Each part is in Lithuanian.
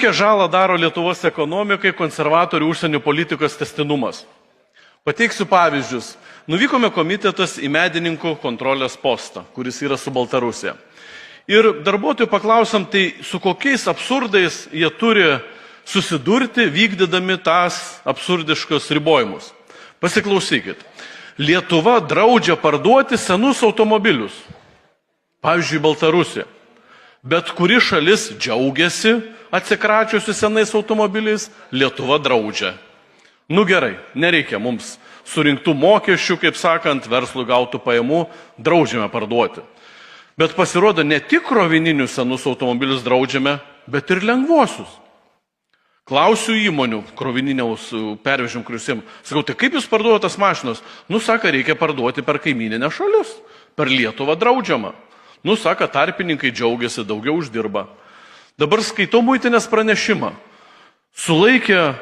Kokią žalą daro Lietuvos ekonomikai konservatorių užsienio politikos tęstinumas? Pateiksiu pavyzdžius. Nuvykome komitetas į medininkų kontrolės postą, kuris yra su Baltarusija. Ir darbuotojų paklausam, tai su kokiais absurdais jie turi susidurti, vykdydami tas absurdiškus ribojimus. Pasiklausykit. Lietuva draudžia parduoti senus automobilius. Pavyzdžiui, Baltarusija. Bet kuri šalis džiaugiasi atsikračiusi senais automobiliais, Lietuva draudžia. Nu gerai, nereikia mums surinktų mokesčių, kaip sakant, verslų gautų pajamų, draudžiame parduoti. Bet pasirodo, ne tik krovininius senus automobilius draudžiame, bet ir lengvuosius. Klausiu įmonių krovininiaus pervežimų kriusim. Sakau, tai kaip jūs parduojate tas mašinas? Nu, sako, reikia parduoti per kaimininę šalis. Per Lietuvą draudžiama. Nu, sako, tarpininkai džiaugiasi, daugiau uždirba. Dabar skaitau muitinės pranešimą. Sulaikė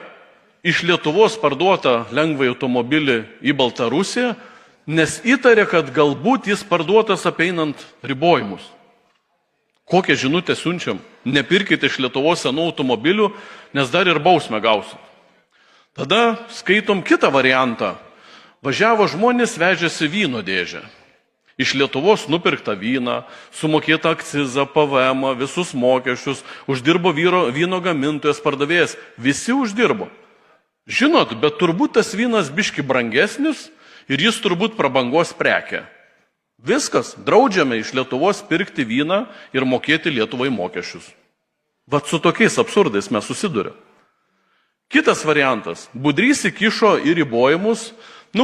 iš Lietuvos parduotą lengvąjį automobilį į Baltarusiją, nes įtarė, kad galbūt jis parduotas apeinant ribojimus. Kokią žinutę siunčiam? Nepirkite iš Lietuvos senų automobilių, nes dar ir bausmę gausit. Tada skaitom kitą variantą. Važiavo žmonės, vežėsi vyno dėžę. Iš Lietuvos nupirktą vyną, sumokėtą akcizą, PVM, visus mokesčius, uždirbo vyno gamintojas, pardavėjas. Visi uždirbo. Žinot, bet turbūt tas vynas biški brangesnis ir jis turbūt prabangos prekė. Viskas, draudžiame iš Lietuvos pirkti vyną ir mokėti Lietuvai mokesčius. Vat su tokiais absurdais mes susidurėme. Kitas variantas. Budrys įkišo į ribojimus,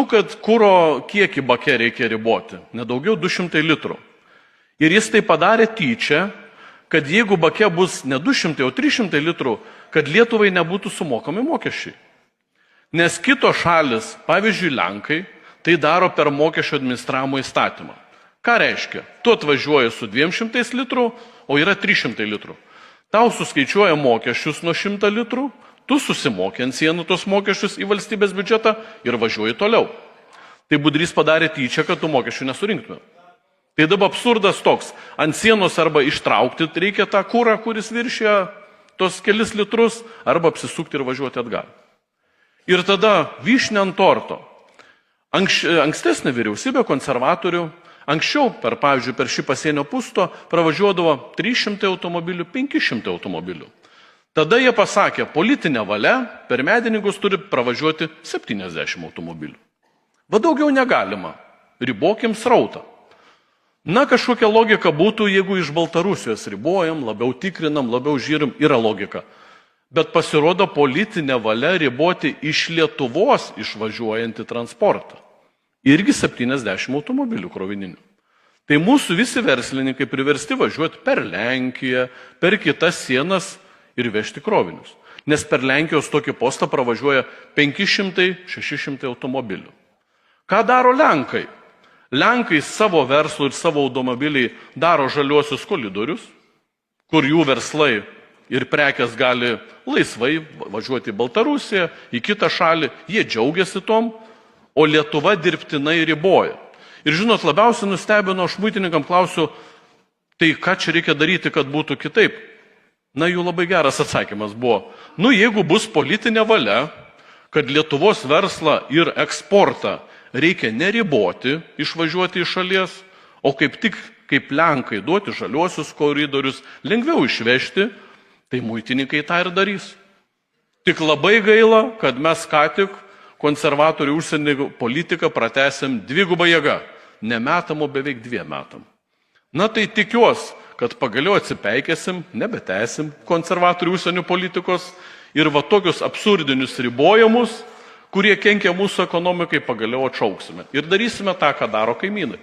kad kuro kiekį bake reikia riboti, nedaugiau 200 litrų. Ir jis tai padarė tyčia, kad jeigu bake bus ne 200, o 300 litrų, kad Lietuvai nebūtų sumokami mokesčiai. Nes kitos šalis, pavyzdžiui Lenkai, tai daro per mokesčio administravimo įstatymą. Ką reiškia? Tu atvažiuoji su 200 litrų, o yra 300 litrų. Tau suskaičiuoja mokesčius nuo 100 litrų, tu susimokė ant sienų tos mokesčius į valstybės biudžetą ir važiuoji toliau. Tai Budrys padarė tyčia, kad tu mokesčių nesurinktume. Tai dabar absurdas toks. Ant sienos arba ištraukti reikia tą kurą, kuris viršė tos kelis litrus, arba apsisukti ir važiuoti atgal. Ir tada vyšnė ant torto. Ankstesnė vyriausybė konservatorių anksčiau, pavyzdžiui, per šį pasienio pusto pravažiuodavo 300 automobilių, 500 automobilių. Tada jie pasakė, politinė valia per medininkus turi pravažiuoti 70 automobilių. Va daugiau negalima. Ribokim srautą. Na, kažkokia logika būtų, jeigu iš Baltarusijos ribojam, labiau tikrinam, labiau žiūrim, yra logika. Bet pasirodo politinė valia riboti iš Lietuvos išvažiuojantį transportą. Irgi 70 automobilių krovininių. Tai mūsų visi verslininkai priversti važiuoti per Lenkiją, per kitas sienas ir vežti krovinius. Nes per Lenkijos tokį postą pravažiuoja 500-600 automobilių. Ką daro Lenkai? Lenkai savo verslų ir savo automobiliai daro žaliuosius koridorius, kur jų verslai ir prekės gali laisvai važiuoti į Baltarusiją, į kitą šalį. Jie džiaugiasi tom, o Lietuva dirbtinai riboja. Ir žinot, labiausiai nustebino, aš muitininkam klausiu, tai ką čia reikia daryti, kad būtų kitaip? Na, jų labai geras atsakymas buvo. Jeigu bus politinė valia, kad Lietuvos verslą ir eksportą reikia neriboti, išvažiuoti iš šalies, o kaip tik kaip Lenkai duoti žaliuosius koridorius, lengviau išvežti, tai muitininkai tą ir darys. Tik labai gaila, kad mes ką tik konservatorių užsienio politiką pratęsim dvigubą jėgą, nemetamo beveik 2 metam. Na tai tikiuosi, kad pagaliau atsipeikėsim, nebetęsim konservatorių užsienio politikos ir va tokius absurdinius ribojimus, kurie kenkia mūsų ekonomikai, pagaliau atšauksime. Ir darysime tą, ką daro kaimynai.